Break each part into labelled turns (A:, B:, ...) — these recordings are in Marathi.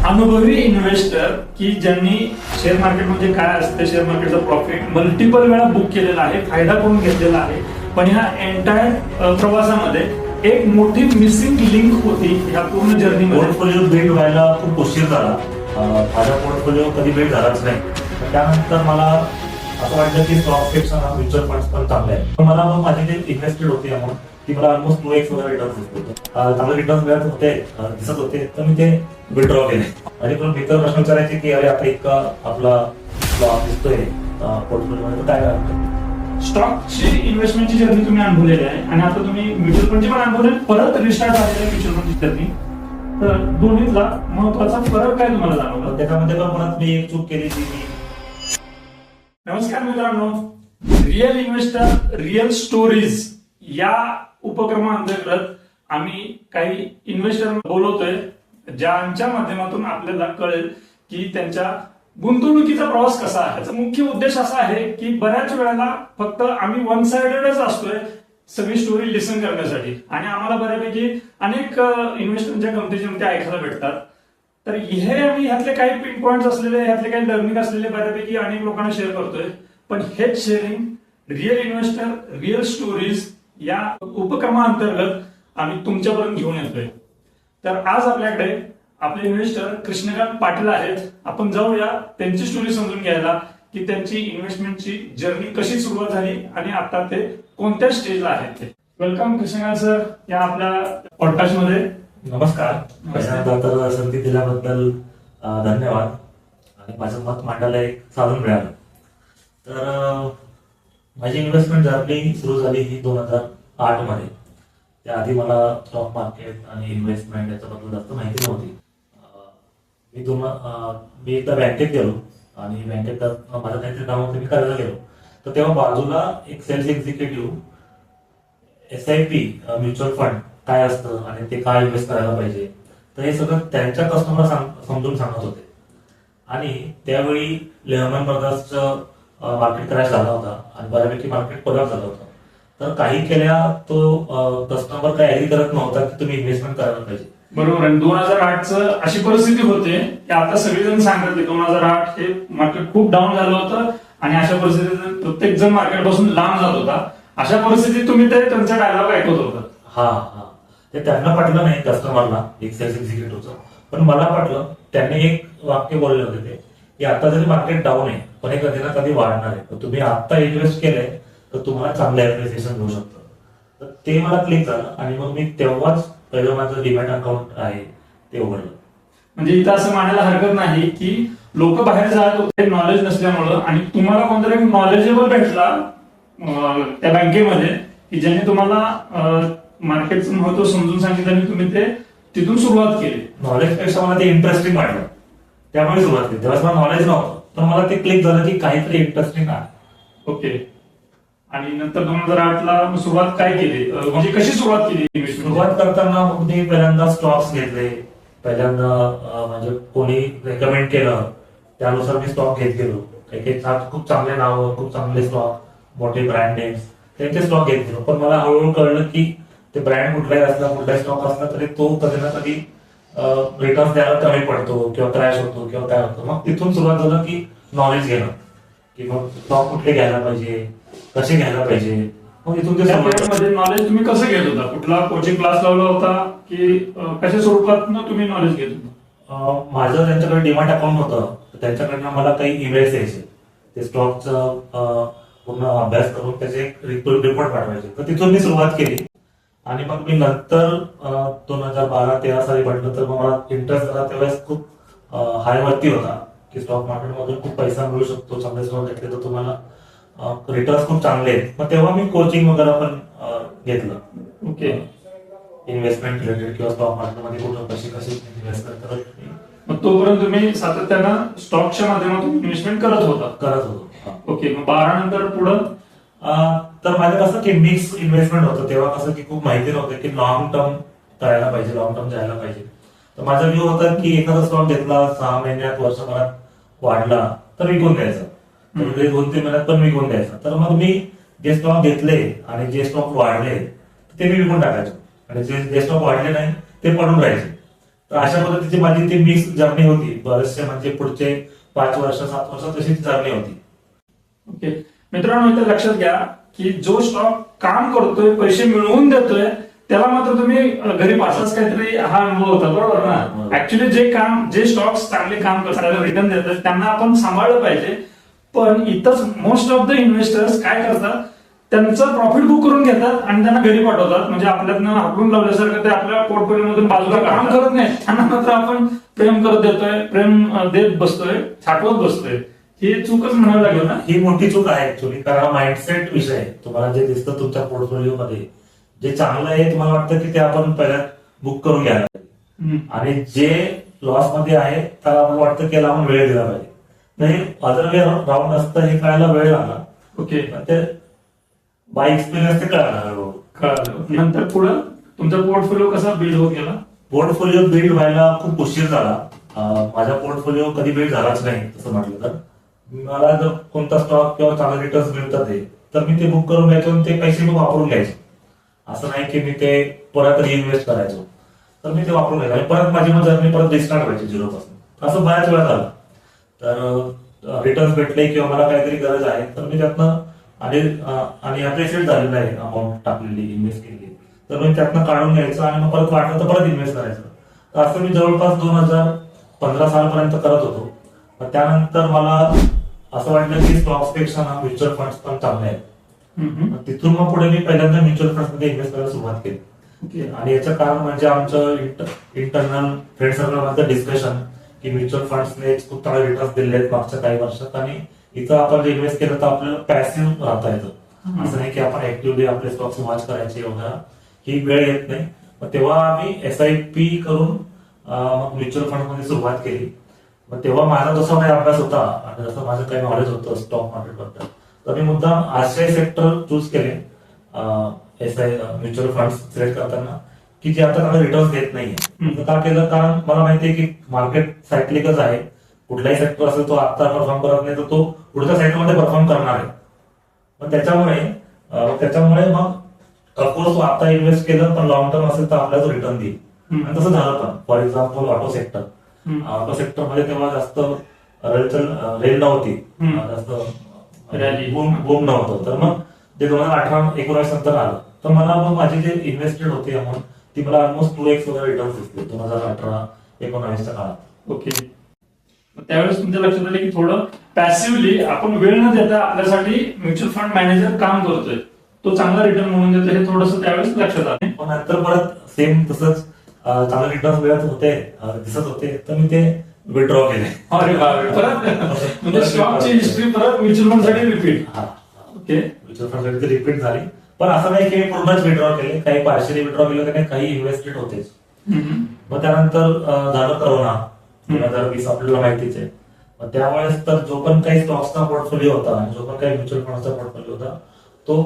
A: अनुभवी इन्व्हेस्टर की ज्यांनी शेअर मार्केट म्हणजे काय असते, शेअर मार्केटचा प्रॉफिट मल्टिपल वेळा बुक केलेला आहे, फायदा करून घेतलेला आहे. पण ह्या एंटायर प्रवासामध्ये एक मोठी मिसिंग लिंक होती ह्या पूर्ण जर्नीमध्ये.
B: पोर्टफोलिओ बिल्ड व्हायला खूप उशीर झाला. माझा पोर्टफोलिओ कधी बिल्ड झालाच नाही. त्यानंतर मला असं वाटलं की स्टॉक पेक्षा म्युच्युअल फंड्स पण चांगले आहे. पण मला मग माझे जे इन्व्हेस्टेड होते अमाऊंट ती मला ऑलमोस्ट 2x वगैरे रिटर्न दिसत होते. चांगले रिटर्न मिळत होते, दिसत होते, तर मी ते विड्रॉ केले. आणि पण मित्र प्रश्न विचारायचे की अरे आता इतका आपला स्टॉक दिसतोय पोर्टफोलिओ काय करतो.
A: स्टॉकची इन्व्हेस्टमेंटची जर्नी तुम्ही अनुभवलेली आहे आणि आता तुम्ही म्युच्युअल फंडची पण अनुभवले, परत रिस्टार्ट झालेली आहे म्युच्युअल फंडची जर्नी. तर दोन्हीतला महत्वाचा फरक काय तुम्हाला जाणवला?
B: त्याच्यामध्ये पण मुळात मी एक चूक केली की
A: नमस्कार मित्रांनो, रिअल इन्व्हेस्टर रिअल स्टोरीज या उपक्रमाअंतर्गत आम्ही काही इन्व्हेस्टर बोलवतोय ज्यांच्या माध्यमातून आपल्याला कळेल की त्यांच्या गुंतवणुकीचा प्रवास कसा आहे. याचा मुख्य उद्देश असा आहे की बऱ्याच वेळेला फक्त आम्ही वन साइडेडच असतोय सगळी स्टोरी लिसन करण्यासाठी, आणि आम्हाला बऱ्यापैकी अनेक इन्व्हेस्टमेंटच्या कंपनीचे ऐकायला भेटतात. तर हे आम्ही ह्यातले काही पिन पॉइंट असलेले, ह्यातले काही लर्निंग असलेले बऱ्यापैकी अनेक लोकांना शेअर करतोय. पण हेच sharing real investor real stories या उपक्रमाअंतर्गत आम्ही तुमच्यापर्यंत घेऊन येतोय. तर आज आपल्याकडे आपले इन्व्हेस्टर कृष्णकांत पाटील आहेत. आपण जाऊया त्यांची स्टोरी समजून घ्यायला की त्यांची इन्व्हेस्टमेंटची जर्नी कशी सुरुवात झाली आणि आता ते कोणत्या स्टेजला आहेत ते. वेलकम कृष्णकांत सर या आपल्या पॉडकास्ट मध्ये.
B: नमस्कार. पहिल्यांदा संधी दिल्याबद्दल धन्यवाद. आणि माझं मत मांडायला एक साधन मिळालं. तर माझी इन्व्हेस्टमेंट जर्नी सुरू झाली ही 2008 मध्ये. त्याआधी मला स्टॉक मार्केट आणि इन्व्हेस्टमेंट याच्याबद्दल जास्त माहिती नव्हती. मी एकदा बँकेत गेलो आणि बँकेत माझं काहीतरी काम होतं, मी करायला गेलो. तर तेव्हा बाजूला एक sales executive SIP mutual fund काय असतं आणि ते काय इन्व्हेस्ट करायला पाहिजे, तर हे सगळं त्यांच्या कस्टमरला समजून सांगत होते. आणि त्यावेळी लेहमन ब्रदर्सचं मार्केट क्रॅश झाला होता आणि बऱ्यापैकी मार्केट कोलॅप्स झालं होतं. तर काही केल्या तो कस्टमर काही ऍग्री करत नव्हता की तुम्ही इन्व्हेस्टमेंट करायला पाहिजे.
A: बरोबर आहे. 2008चं अशी परिस्थिती होते की आता सगळेजण सांगतात की 2008 हे मार्केट खूप डाऊन झालं होतं आणि अशा परिस्थितीत प्रत्येक जण मार्केट पासून लांब जात होता. अशा परिस्थितीत तुम्ही ते त्यांचा डायलॉग ऐकत होता.
B: हा हा ते त्यांना पटलं नाही कस्टमरला, एक सेल्स एक्झिक्युटिव्हचं. पण मला पटलं. त्यांनी एक वाक्य बोलले होते ते की आता जरी मार्केट डाऊन आहे पण हे कधी ना कधी वाढणार आहे, तर तुम्ही आता इन्व्हेस्ट केलंय तर तुम्हाला चांगलं ऍप्रिसिएशन मिळू शकतं. तर ते मला क्लिक झालं आणि मग मी तेव्हाच पहिलं माझं डीमॅट अकाउंट आहे ते उघडलं.
A: म्हणजे इथं असं म्हणायला हरकत नाही की लोक बाहेर जात होते नॉलेज नसल्यामुळं, आणि तुम्हाला कोणतरी नॉलेजेबल भेटला त्या बँकेमध्ये की ज्यांनी तुम्हाला मार्केटचं महत्व समजून सांगितलं आणि तुम्ही ते तिथून सुरुवात केली.
B: नॉलेजपेक्षा मला ते इंटरेस्टिंग वाटलं, त्यामुळे सुरुवात केली. तेव्हा मला नॉलेज नव्हतं पण मला ते क्लिक झालं की काहीतरी इंटरेस्टिंग आहे.
A: ओके. आणि नंतर 2008ला सुरुवात काय केली, म्हणजे कशी सुरुवात केली?
B: सुरुवात करताना मग मी पहिल्यांदा स्टॉक्स घेतले. पहिल्यांदा म्हणजे कोणी रेकमेंड केलं त्यानुसार मी स्टॉक घेत गेलो. काही खूप चांगले नाव, खूप चांगले स्टॉक, मोठे ब्रँड नेम्स त्यांचे स्टॉक घेत गेलो. पण मला हळूहळू कळलं की ते ब्रँड कुठलाही असला, कुठलाही स्टॉक असला तरी तो कधी ना कधी रिटर्न द्यायला कमी पडतो किंवा क्रॅश होतो किंवा काय होतं. मग तिथून सुरुवात झालं की नॉलेज घेणं, की मग स्टॉक कुठले घ्यायला पाहिजे, कसे घ्यायला पाहिजे. मग इथून ते
A: नॉलेज तुम्ही कसं घेत होता? कुठला कोचिंग क्लास लावला होता की कशा स्वरूपात तुम्ही नॉलेज घेत होता?
B: माझं त्यांच्याकडे डीमॅट अकाउंट होतं. त्यांच्याकडनं मला काही ईमेल्स यायचे, ते स्टॉकचं पूर्ण अभ्यास करून त्याचे एक रिपोर्ट पाठवायचे. तर तिथून मी सुरुवात केली. आणि मग मी नंतर 2012-13 साली म्हटलं तर मग मला इंटरेस्ट झाला. त्यावेळेस खूप हाय वरती होता की स्टॉक मार्केटमधून खूप पैसा मिळू शकतो, चांगले स्टॉक घेतले तर तुम्हाला रिटर्न खूप चांगले आहेत. मग तेव्हा मी कोचिंग वगैरे पण घेतलं.
A: ओके.
B: इन्व्हेस्टमेंट रिलेटेड किंवा स्टॉक मार्केटमध्ये कुठं कशी इन्व्हेस्ट करत.
A: मग तोपर्यंत तुम्ही सातत्यानं स्टॉकच्या माध्यमातून इन्व्हेस्टमेंट करत होतो. ओके. मग 12 नंतर पुढं
B: तर माझं कसं की मिक्स इन्व्हेस्टमेंट होतं. तेव्हा कसं की खूप माहिती नव्हतं की लॉंग टर्म करायला पाहिजे, लॉंग टर्म जायला पाहिजे. तर माझा व्ह्यू होता की एखादा स्टॉक घेतला 6 महिन्यात, वर्षभरात वाढला तर विकून द्यायचा, 2-3 महिन्यात पण विकून द्यायचा. तर मग मी जे स्टॉक घेतले आणि जे स्टॉक वाढले ते मी विकून टाकायचो आणि जे स्टॉक वाढले नाही ते पडून राहायचे. तर अशा पद्धतीची माझी ती मिक्स जर्नी होती. बरेचसे म्हणजे पुढचे 5 वर्ष 7 वर्ष तशीच जर्नी होती.
A: ओके मित्रांनो, इथे लक्षात घ्या की जो स्टॉक काम करतोय, पैसे मिळवून देतोय, त्याला मात्र तुम्ही घरी पासच काहीतरी हा अनुभव होता, बरोबर ना? ऍक्च्युली जे स्टॉक्स चांगले काम करतात, रिटर्न देतात, त्यांना आपण सांभाळलं पाहिजे. पण इथंच मोस्ट ऑफ द इन्व्हेस्टर्स काय करतात, त्यांचं प्रॉफिट बुक करून घेतात आणि त्यांना घरी पाठवतात. म्हणजे आपल्यातनं हाकलून लावल्यासारखं ते आपल्या पोर्टफोलिओ मधून बाजूला काम करत नाही. त्यांना मात्र आपण प्रेम करत देतोय, प्रेम देत बसतोय, साठवत बसतोय. ही चूकच म्हणावी लागेल ना.
B: ही मोठी चूक आहे ऍक्च्युली, कारण माइंडसेट विषय आहे. तुम्हाला जे दिसतं तुमच्या पोर्टफोलिओ मध्ये जे चांगलं आहे तुम्हाला वाटतं की ते आपण पहिल्या बुक करून घ्यायला पाहिजे, आणि जे लॉस मध्ये आहे त्याला आपण वाटतं की याला आपण वेळ दिला पाहिजे. नाही, अदर वे राऊंड असतं, हे कळायला वेळ लागला.
A: ओके,
B: पण ते बाय एक्सपिरियन्स ते कळालं.
A: कळालं. नंतर पुढं तुमचा पोर्टफोलिओ कसा बिल्ड होत गेला?
B: पोर्टफोलिओ बिल्ड व्हायला खूप उशीर झाला. माझा पोर्टफोलिओ कधी बिल्ड झालाच नाही तसं म्हटलं तर. मला जर कोणता स्टॉक किंवा चांगले रिटर्न्स मिळतात तर मी ते बुक करून घ्यायचो आणि ते पैसे मी वापरून घ्यायचो. असं नाही की मी ते परत रिइन्व्हेस्ट करायचो, तर मी ते वापरून घ्यायचो. परत माझी जर्नी परत रिस्टार्ट व्हायची 0 पासून. असं बऱ्याच वेळा झालं. तर रिटर्न्स भेटले किंवा मला काहीतरी गरज आहे तर मी त्यातनं आणि अप्रिशिएट झालेलं आहे अमाऊंट टाकलेली, इन्व्हेस्ट केलेली, तर मी त्यातनं काढून घ्यायचं आणि मग परत वाटलं तर परत इन्व्हेस्ट करायचं. तर असं मी जवळपास 2015 सालपर्यंत करत होतो. पण त्यानंतर मला असं वाटलं की स्टॉक्स पेक्षा ना म्युच्युअल फंड्स पण चांगले आहेत. तिथून मग पुढे मी पहिल्यांदा म्युच्युअल फंड मध्ये इन्व्हेस्ट करायला सुरुवात केली. आणि याचं कारण म्हणजे आमचं इंटरनल फ्रेंड सर्कलमधलं डिस्कशन की म्युच्युअल फंड्सने खूप चांगले रिटर्न्स दिले आहेत मागच्या काही वर्षात, आणि इथं आपण जे इन्व्हेस्ट केलं तर आपल्याला पॅसिव्ह राहता येतं. असं नाही की आपण ऍक्टिव्हली आपले स्टॉक्स वॉच करायचे एवढा ही वेळ येत नाही. मग तेव्हा आम्ही SIP करून मग म्युच्युअल फंड मध्ये सुरुवात केली. मग तेव्हा माझा जसा काही अभ्यास होता आणि जसं माझं काही नॉलेज होतं स्टॉक मार्केट बद्दल, तर मी मुद्दाम आशियाई सेक्टर चूज केले म्युच्युअल फंड सिलेक्ट करताना, की जे आता चांगले रिटर्न्स देत नाहीये. का केलं? कारण मला माहितीये की मार्केट सायक्लिकच आहे. कुठलाही सेक्टर असेल तो आता परफॉर्म करत नाही तर तो पुढच्या सेक्टरमध्ये परफॉर्म करणार आहे. मग त्याच्यामुळे मग ऑफकोर्स तो आता इन्व्हेस्ट केलं पण लॉंग टर्म असेल तर आपल्याला रिटर्न देईल. आणि तसं झालं पण. फॉर एक्झाम्पल ऑटो सेक्टर मध्ये तेव्हा जास्त रेल नव्हती, जास्त बूम नव्हतं. तर मग ते 2018-19 नंतर आलं, तर मला मग माझी जे इन्व्हेस्टेड होती अमाऊंट ती मला ऑलमोस्ट 2x वगैरे रिटर्न दिसते 2018-19च्या काळात.
A: ओके, त्यावेळेस तुमच्या लक्षात आलं की थोडं पॅसिव्हली आपण वेळ न देता आपल्यासाठी म्युच्युअल फंड मॅनेजर काम करतोय, तो चांगला रिटर्न म्हणून देतो, हे थोडंसं त्यावेळेस लक्षात आलं.
B: पण नंतर परत सेम तसंच चांगले रिटर्न मिळत होते, दिसत होते, तर मी ते विड्रॉ केले.
A: अरे बापरे, परत म्हणजे स्टॉकची हिस्ट्री परत म्युच्युअल फंड साठी रिपीट. ओके,
B: म्युच्युअल फंड साठी रिपीट झाली. पण असं नाही की मी पूर्णच विड्रॉ केले, काही पार्शियली विड्रॉ केले, काही इन्व्हेस्टेड होतेच. मग त्यानंतर झालं करोना 2020, आपल्याला माहितीच आहे. मग त्यावेळेस तर जो पण काही स्टॉक्सचा पोर्टफोलिओ होता आणि जो पण काही म्युच्युअल फंडचा पोर्टफोलिओ होता तो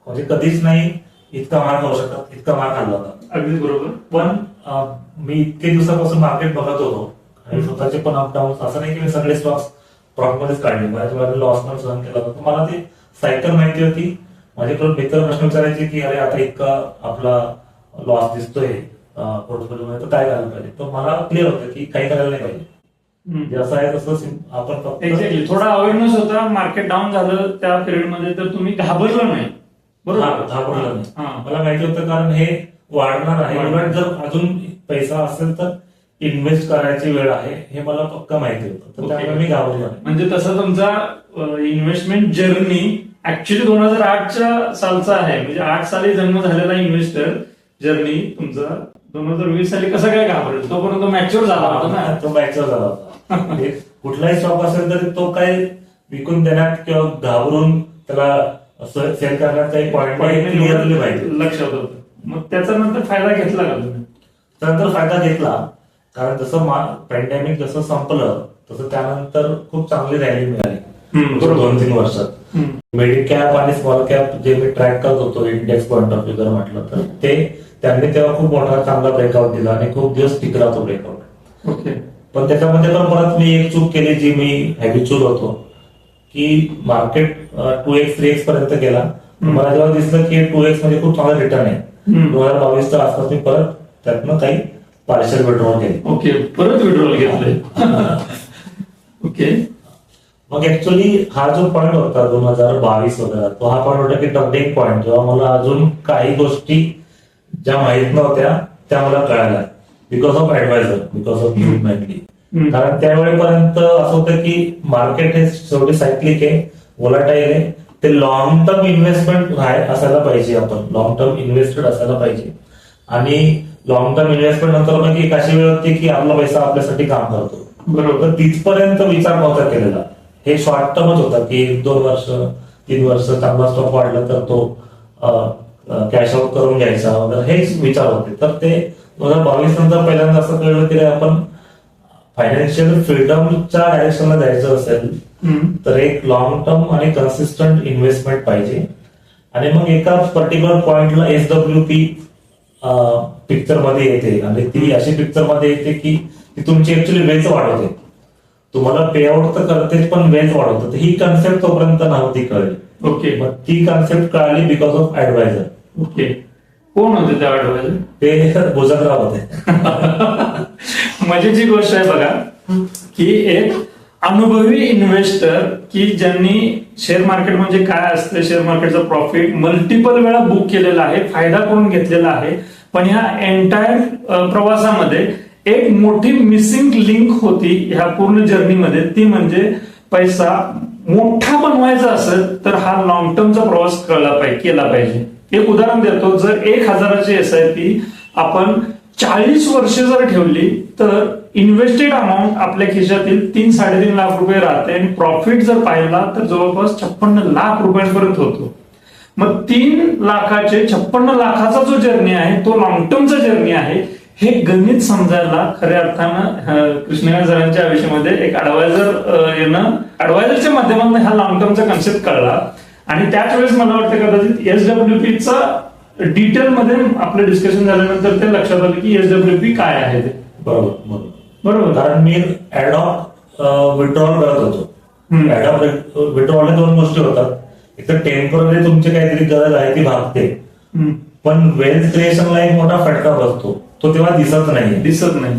B: म्हणजे कधीच नाही इतका मार खाऊ शकत, इतका मार खाल्ला होता.
A: अगदी बरोबर.
B: पण मी इतके दिवसापासून मार्केट बघत होतो आणि स्वतःचे पण अपडाऊन, असं नाही की मी सगळे स्टॉक्स प्रॉफिट मध्येच काढले, बऱ्याच वेळा लॉस पण सहन केला होता. मला ती सायकल माहिती होती. माझ्याकडून मित्र प्रश्न विचारायचे की अरे आता इतका आपला लॉस दिसतोय पोर्टफोलिओ मध्ये, तर काय करायला पाहिजे. तर मला क्लिअर होतं की काही करायला नाही पाहिजे. जसं आहे तसं आपण फक्त
A: एक्झॅक्टली थोडा अवेअरनेस होता. मार्केट डाऊन झालं त्या पिरियड मध्ये तर तुम्ही घाबरलं नाही. बरोबर,
B: घाबरलं नाही. मला माहिती होतं कारण हे वाढणार आहे. उलट जर अजून पैसा असेल तर इन्व्हेस्ट करायची वेळ आहे हे मला पक्का माहिती होतं, तर त्यामुळे मी घाबरलो नाही.
A: म्हणजे तसं तुमचा इन्व्हेस्टमेंट जर्नी ऍक्च्युली 2008 सालचा आहे. म्हणजे 8 साली जन्म झालेला इन्व्हेस्टर जर्नी तुमचा 2020 साली कसं काय घाबरेल, तोपर्यंत मॅच्युअर झाला होता ना.
B: तो मॅच्युअर झाला होता. कुठलाही स्टॉक असेल तर तो काय विकून देण्यात किंवा घाबरून त्याला सेल करण्यात काही पॉईंट क्लिअरली पाहिजे,
A: लक्षात होतं. मग त्याचा नंतर फायदा घेतला का तुम्ही?
B: त्यानंतर फायदा घेतला, कारण जसं पॅन्डेमिक जसं संपलं तसं त्यानंतर खूप चांगली रॅली मिळाली 2-3 वर्षात. मिड कॅप आणि स्मॉल कॅप जे मी ट्रॅक करत होतो इंडेक्स पॉईंट ऑफ व्ह्यू जर म्हटलं तर त्यांनी तेव्हा खूप मोठा चांगला ब्रेकआउट दिला आणि खूप दिवस टिकला तो ब्रेकआउट.
A: ओके,
B: पण त्याच्यामध्ये पण परत मी एक चूक केली जी मी हॅबिच्युअल होतो, की मार्केट 2x 3x पर्यंत गेला. मला जेव्हा दिसलं की 2x म्हणजे खूप चांगला रिटर्न आहे, 2022च्या आसपास मी परत त्यातनं काही पार्शल विड्रॉल केले.
A: ओके, परत विड्रॉल घेतले. ओके.
B: मग ऍक्च्युअली हा जो पॉईंट होता 2022 वगैरे, तो हा पॉईंट होता की टर्निंग पॉईंट, जेव्हा मला अजून काही गोष्टी ज्या माहित नव्हत्या त्या मला कळाल्या because of adviser, because of you mainly. कारण त्यावेळेपर्यंत असं होतं की मार्केट हे शेवटी सायक्लिक आहे, व्होलाटाईल आहे, ते लॉंग टर्म इन्व्हेस्टमेंट असायला पाहिजे, आपण लॉंग टर्म इन्व्हेस्टेड असायला पाहिजे. आणि लॉंग टर्म इन्व्हेस्टमेंट नंतर मग एक अशी वेळ होती की आपला पैसा आपल्यासाठी काम करतो.
A: बरोबर.
B: तिथपर्यंत विचार नव्हता केलेला. हे शॉर्ट टर्मच होता की 1-2 वर्ष 3 वर्ष चांगला स्टॉक वाढला तर तो कॅश आउट करून घ्यायचा वगैरे, हेच विचार होते. तर ते 2022 नंतर पहिल्यांदा असं कळलं की आपण फायनान्शियल फ्रीडमच्या डायरेक्शनला जायचं असेल तर एक लॉंग टर्म आणि कन्सिस्टंट इन्व्हेस्टमेंट पाहिजे. आणि मग एका पर्टिक्युलर पॉइंटला SWP पिक्चर मध्ये येते, आणि ती अशी पिक्चर मध्ये येते की ती तुमची ऍक्च्युअली वेल्थ वाढवते. तुम्हाला पे आउट तर करतेच पण वेल्थ वाढवते. तर ही कन्सेप्ट तोपर्यंत नव्हती कळली.
A: ओके.
B: मग ती कन्सेप्ट कळाली बिकॉज ऑफ ऍडवायझर.
A: ओके. कोण होते त्या ऍडवायझर?
B: ते भुजंगराव होते.
A: मजेची गोष्ट आहे बघा की एक अनुभवी इन्व्हेस्टर की ज्यांनी शेअर मार्केट म्हणजे काय असतं, शेअर मार्केटचा प्रॉफिट मल्टिपल वेळा बुक केलेला आहे, फायदा करून घेतलेला आहे. पण ह्या एंटायर प्रवासामध्ये एक मोठी मिसिंग लिंक होती ह्या पूर्ण जर्नीमध्ये, ती म्हणजे पैसा मोठा बनवायचा असेल तर हा लॉंग टर्मचा प्रवास केला पाहिजे. एक उदाहरण देतो, जर 1,000ची SIP आपण 40 वर्ष जर ठेवली तर इन्व्हेस्टेड अमाऊंट आपल्या खिशातील 3-3.5 लाख रुपये राहते, आणि प्रॉफिट जर पाहिला तर जवळपास 56 लाख रुपयांपर्यंत होतो. मग 3 लाखाचे 56 लाखाचा जो जर्नी आहे तो लॉंग टर्मचा जर्नी आहे. हे गणित समजायला खऱ्या अर्थानं कृष्णकांत सरांच्या आयुष्यामध्ये एक ऍडवायझरच्या माध्यमातून हा लॉंग टर्मचा कन्सेप्ट कळला. आणि त्याच वेळेस मला वाटतं कदाचित SWPचा डिटेलमध्ये आपलं डिस्कशन झाल्यानंतर ते लक्षात आलं की SWP काय आहे ते. बरोबर.
B: कारण मी ऍडॉप विड्रॉल करत होतो. ऍडॉप विड्रॉलने 2 गोष्टी होतात. एक तर टेम्पररी तुमची काहीतरी गरज आहे ती भागते, पण वेल्थ क्रिएशनला एक मोठा फटका बसतो, तो तेव्हा दिसत नाही.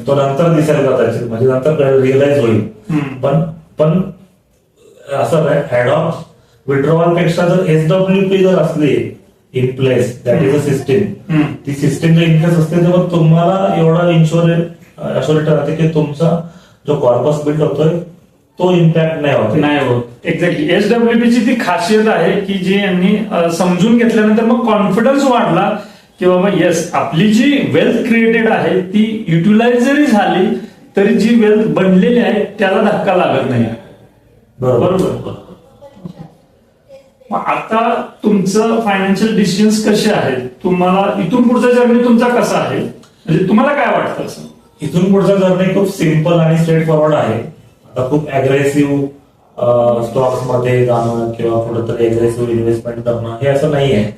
B: तो नंतर दिसेल कदाचित, म्हणजे नंतर रिअलाइज होईल. पण असं ऍडॉप विड्रॉल पेक्षा जर SWP जर असली in place, that is a system, ती सिस्टीम जर इन प्लेस असते तेव्हा तुम्हाला एवढा अश्युरिटी राहते की तुमचा जो कॉर्पस बिल्ड होतोय तो इम्पॅक्ट नाही होत.
A: एक्झॅक्टली. SWPची ती खासियत आहे की जी यांनी समजून घेतल्यानंतर मग कॉन्फिडन्स वाढला की बाबा येस, आपली जी वेल्थ क्रिएटेड आहे ती युटिलाइज जरी झाली तरी जी वेल्थ बनलेली आहे त्याला धक्का लागत नाही. बरोबर. आता तुमचं फायनान्शियल डिसिजन्स कसे आहेत, तुम्हाला इथून पुढचा जर्नी तुमचा कसा आहे, म्हणजे तुम्हाला काय वाटतं? असं
B: इथून पुढचा जर्नी खूप सिम्पल आणि स्ट्रेट फॉरवर्ड आहे. आता खूप अग्रेसिव्ह स्टॉक्स मध्ये जाणं किंवा कुठेतरी अग्रेसिव्ह इन्व्हेस्टमेंट करणं हे असं नाही आहे.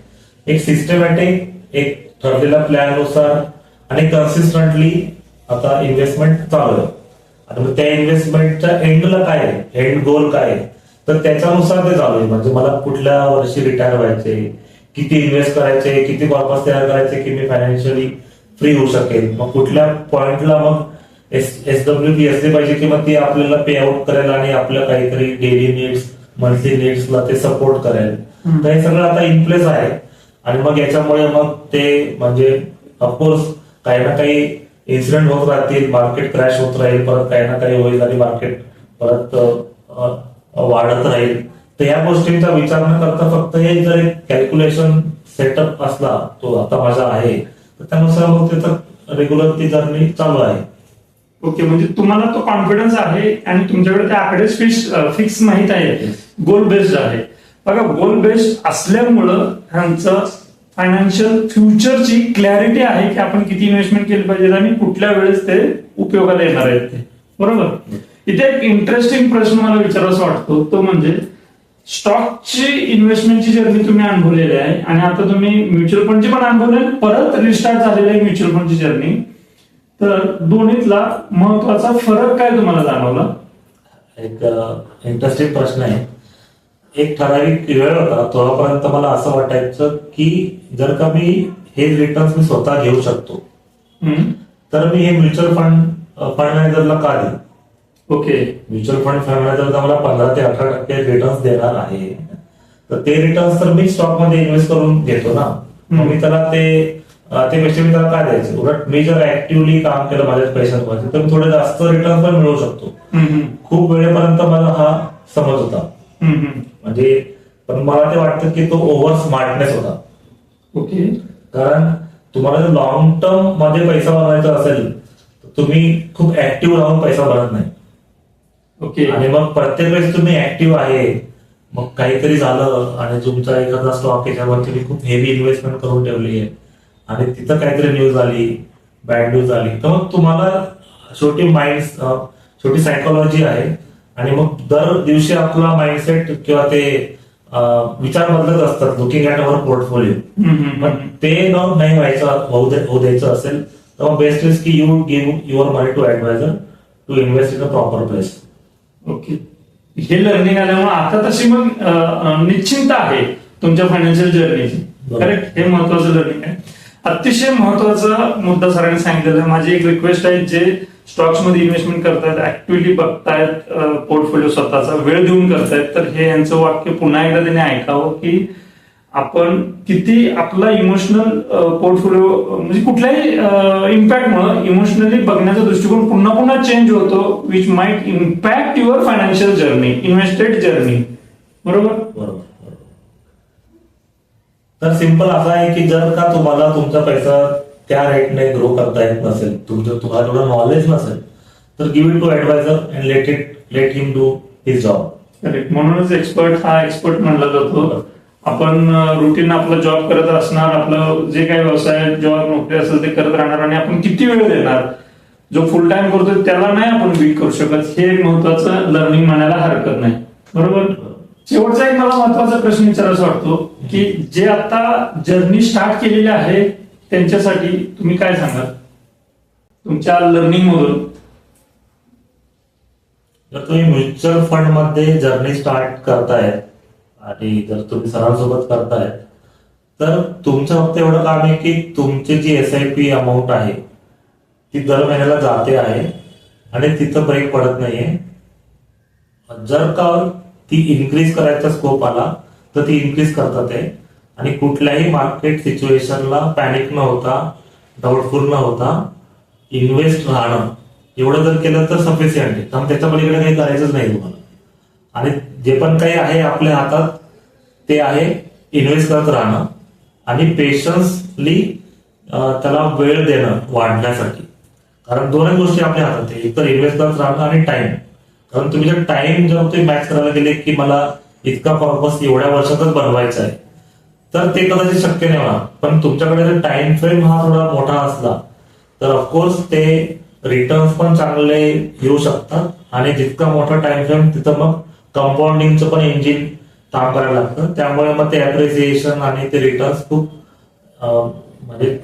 B: एक सिस्टमॅटिक, एक ठरलेल्या प्लॅननुसार आणि कन्सिस्टंटली आता इन्व्हेस्टमेंट चालू आहे. आता मग त्या इन्व्हेस्टमेंटच्या एंडला काय आहे, एंड गोल काय आहे, तर त्याच्यानुसार ते चालू आहे. म्हणजे मला कुठल्या वर्षी रिटायर व्हायचे, किती इन्व्हेस्ट करायचे, किती कॉर्पस तयार करायचे की मी फायनान्शियली फ्री होऊ शकेल, मग कुठल्या पॉइंटला मग SWP असली पाहिजे की मग ती आपल्याला पे आउट करेल आणि आपल्या काहीतरी डेली नीड्स, मंथली नीड्सला ते सपोर्ट करेल. तर हे सगळं आता इन प्लेस आहे. आणि मग याच्यामुळे मग ते म्हणजे ऑफकोर्स काही ना काही इन्सिडेंट होत राहतील, मार्केट क्रॅश होत राहील, परत काही ना काही होईल आणि मार्केट परत वाढत राहील. तर या गोष्टींचा विचार न करता फक्त हे जर एक कॅल्क्युलेशन सेटअप असला, तो आता माझा आहे, तर त्यानुसार मग त्याचं रेग्युलर ती जर्नी चालू आहे.
A: ओके. म्हणजे तुम्हाला तो कॉन्फिडन्स आहे आणि तुमच्याकडे ते आकडे फिक्स माहित आहे, गोल बेस्ड आहे. बघा, गोल बेस्ड असल्यामुळं ह्यांचं फायनान्शियल फ्युचरची क्लॅरिटी आहे की आपण किती इन्व्हेस्टमेंट केली पाहिजे आणि कुठल्या वेळेस ते उपयोगाला येणार आहेत ते. बरोबर. इथे एक इंटरेस्टिंग प्रश्न मला विचारायचा वाटतो, तो म्हणजे स्टॉकची इन्व्हेस्टमेंटची जर्नी तुम्ही अनुभवलेली आहे आणि आता तुम्ही म्युच्युअल फंडची पण अनुभवले, परत रिस्टार्ट झालेली आहे म्युच्युअल फंडची जर्नी. तर दोन्हीतला महत्वाचा फरक काय तुम्हाला जाणवला?
B: एक इंटरेस्टिंग प्रश्न आहे. एक ठराविक वेळ होता तेव्हापर्यंत मला असं वाटायचं की जर का मी हे रिटर्न्स मी स्वतः घेऊ शकतो, तर मी हे म्युच्युअल फंड मॅनेजरला का देऊ?
A: ओके.
B: म्युच्युअल फंड मॅनेजर मला 15 ते 18% रिटर्न्स देणार आहे, तर ते रिटर्न्स तर मी स्टॉक मध्ये इन्व्हेस्ट करून घेतो ना, मग मी त्याला ते पैसे मी त्याला काय द्यायचे? उलट मी जर ऍक्टिव्हली काम केलं माझ्या पैशांमध्ये तर मी थोडे जास्त रिटर्न पण मिळवू शकतो. खूप वेळेपर्यंत मला हा समज होता, म्हणजे पण मला ते वाटतं की तो ओव्हर स्मार्टनेस होता.
A: ओके.
B: कारण तुम्हाला जर लॉंग टर्म मध्ये पैसा बनवायचा असेल तर तुम्ही खूप ऍक्टिव्ह राहून पैसा बनत नाही.
A: ओके.
B: आणि मग प्रत्येक वेळेस तुम्ही ऍक्टिव्ह आहे, मग काहीतरी झालं आणि तुमचा एखादा स्टॉक याच्यावर तुम्ही खूप हेवी इन्व्हेस्टमेंट करून ठेवली आहे आणि तिथं काहीतरी न्यूज आली, बॅड न्यूज आली, तर मग तुम्हाला छोटी सायकोलॉजी आहे आणि मग दर दिवशी आपला माइंडसेट किंवा ते विचार बदलत असतात लुकिंग ऍट अवर पोर्टफोलिओ. पण ते नाही व्हायचं, होऊ द्यायचं असेल तर मग बेस्ट इज की you give your money to advisor to invest in a proper place.
A: Okay. हे लर्निंग आल्यामुळे आता तशी मग निश्चिंत आहे तुमच्या फायनान्शियल जर्नीची. करेक्ट. हे महत्वाचं लर्निंग आहे. अतिशय महत्वाचा मुद्दा सरांनी सांगितलेला आहे. माझी एक रिक्वेस्ट आहे, जे स्टॉक्स मध्ये इन्व्हेस्टमेंट करतायत, ऍक्टिव्हली बघतायत पोर्टफोलिओ स्वतःचा वेळ देऊन करतायत, तर हे यांचं वाक्य पुन्हा एकदा त्यांनी ऐकावं की आपण किती आपला इमोशनल पोर्टफोलिओ म्हणजे कुठल्याही इम्पॅक्टमुळे इमोशनली बघण्याचा दृष्टिकोन पुन्हा पुन्हा चेंज होतो, which might impact your financial journey, invested journey. बरोबर.
B: बरोबर. तर सिंपल असा आहे की जर का तुम्हाला तुमचा पैसा त्या रेटने ग्रो करता येत नसेल, तुम्हाला तेवढं नॉलेज नसेल, तर give it to advisor and let him do his job.
A: Correct. म्हणूनच एक्सपर्ट म्हणला जातो. आपण रुटीन आपला जॉब करत असणार, आपलं जे काही व्यवसाय जॉब नोकरी असेल ते करत राहणार आणि आपण किती वेळ देणार, जो फुल टाइम करतो त्याला नाही आपण बीट करू शकत. हे एक महत्वाचं लर्निंग म्हणायला हरकत नाही. बरोबर. शेवटचा एक मला महत्वाचा प्रश्न विचारायचा वाटतो की जे आता जर्नी स्टार्ट केलेली आहे त्यांच्यासाठी तुम्ही काय सांगाल तुमच्या लर्निंग मधून?
B: जर तुम्ही म्युच्युअल फंड मध्ये जर्नी स्टार्ट करताय आणि जर तुम्ही सरांसोबत करताय तर तुमचं फक्त एवढं काम आहे की तुमची जी SIP अमाऊंट आहे ती दर महिन्याला जाते आहे आणि तिथं ब्रेक पडत नाहीये. जर का ती इन्क्रीज करायचा स्कोप आला तर ती इन्क्रीज करतात आहे आणि कुठल्याही मार्केट सिच्युएशनला पॅनिक न होता, डाऊटफुल न होता इन्व्हेस्ट राहणं, एवढं जर केलं तर सफिशियंट आहे. तर त्याच्या पलीकडे काही करायचंच नाही तुम्हाला. आणि जे पण काही आहे आपल्या हातात ते आहे इन्व्हेस्ट करत राहणं आणि पेशन्सली त्याला वेळ देणं वाढण्यासाठी. कारण दोनच गोष्टी आपल्या हातात आहे, एक तर इन्व्हेस्ट करत राहणं आणि टाइम. कारण तुम्ही जर टाइम जर तुम्ही मॅच करायला गेले की मला इतका पर्पस एवढ्या वर्षातच बनवायचा आहे तर ते कदाचित शक्य नाही होणार. पण तुमच्याकडे जर टाइम फ्रेम हा थोडा मोठा असला तर ऑफकोर्स ते रिटर्न्स पण चांगले येऊ शकतात आणि जितका मोठा टाइम फ्रेम तिथं मग कंपाऊंडिंगचं पण इंजिन काम करायला लागतं. त्यामुळे मग ते अप्रिसिएशन आणि ते रिटर्न्स खूप म्हणजे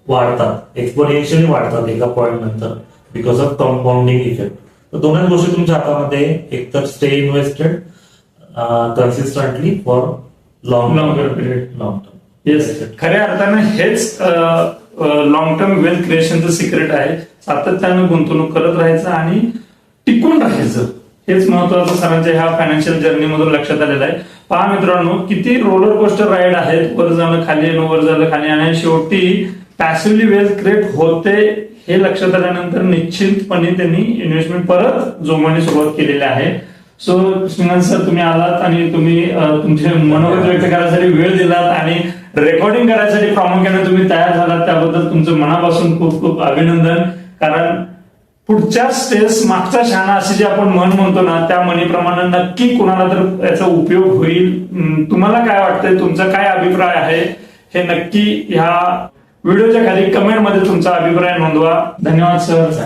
B: वाढतात, एक्सपोनेन्शियली वाढतात एका पॉइंट नंतर बिकॉज ऑफ कंपाऊंडिंग इफेक्ट. तर दोनच गोष्टी तुमच्या हातामध्ये, एक तर stay invested consistently for long term.
A: Yes. खऱ्या अर्थानं हेच लॉंग टर्म वेल्थ क्रिएशनचं सिक्रेट आहे. सातत्यानं गुंतवणूक करत राहायचं आणि टिकून राहायचं, हेच महत्वाचं सरांच्या ह्या फायनान्शियल जर्नी मधून लक्षात आलेलं आहे. पहा मित्रांनो, किती रोलर कोस्टर राईड आहेत, वर जाणं खाली येणं, वर जाणं खाली, आणि शेवटी पॅसिव्हली वेल्थ क्रिएट होते हे लक्षात आल्यानंतर निश्चितपणे त्यांनी इन्व्हेस्टमेंट परत जोमाने सुरुवात केलेली आहे. सो श्रीनाथ सर, तुम्ही आलात आणि तुम्ही तुमचे मनोगत व्यक्त करण्यासाठी वेळ दिलात आणि रेकॉर्डिंग करायसाठी प्रामुख्याने तुम्ही तयार झालात, त्याबद्दल तुमचं मनापासून खूप खूप अभिनंदन. कारण पुढच्या स्टेज मागचा शहाणा असे जे आपण मन म्हणतो ना, त्या म्हणीप्रमाणे नक्की कुणाला तर याचा उपयोग होईल. तुम्हाला काय वाटतंय, तुमचा काय अभिप्राय आहे हे नक्की ह्या व्हिडिओच्या खाली कमेंट मध्ये तुमचा अभिप्राय नोंदवा. धन्यवाद सर.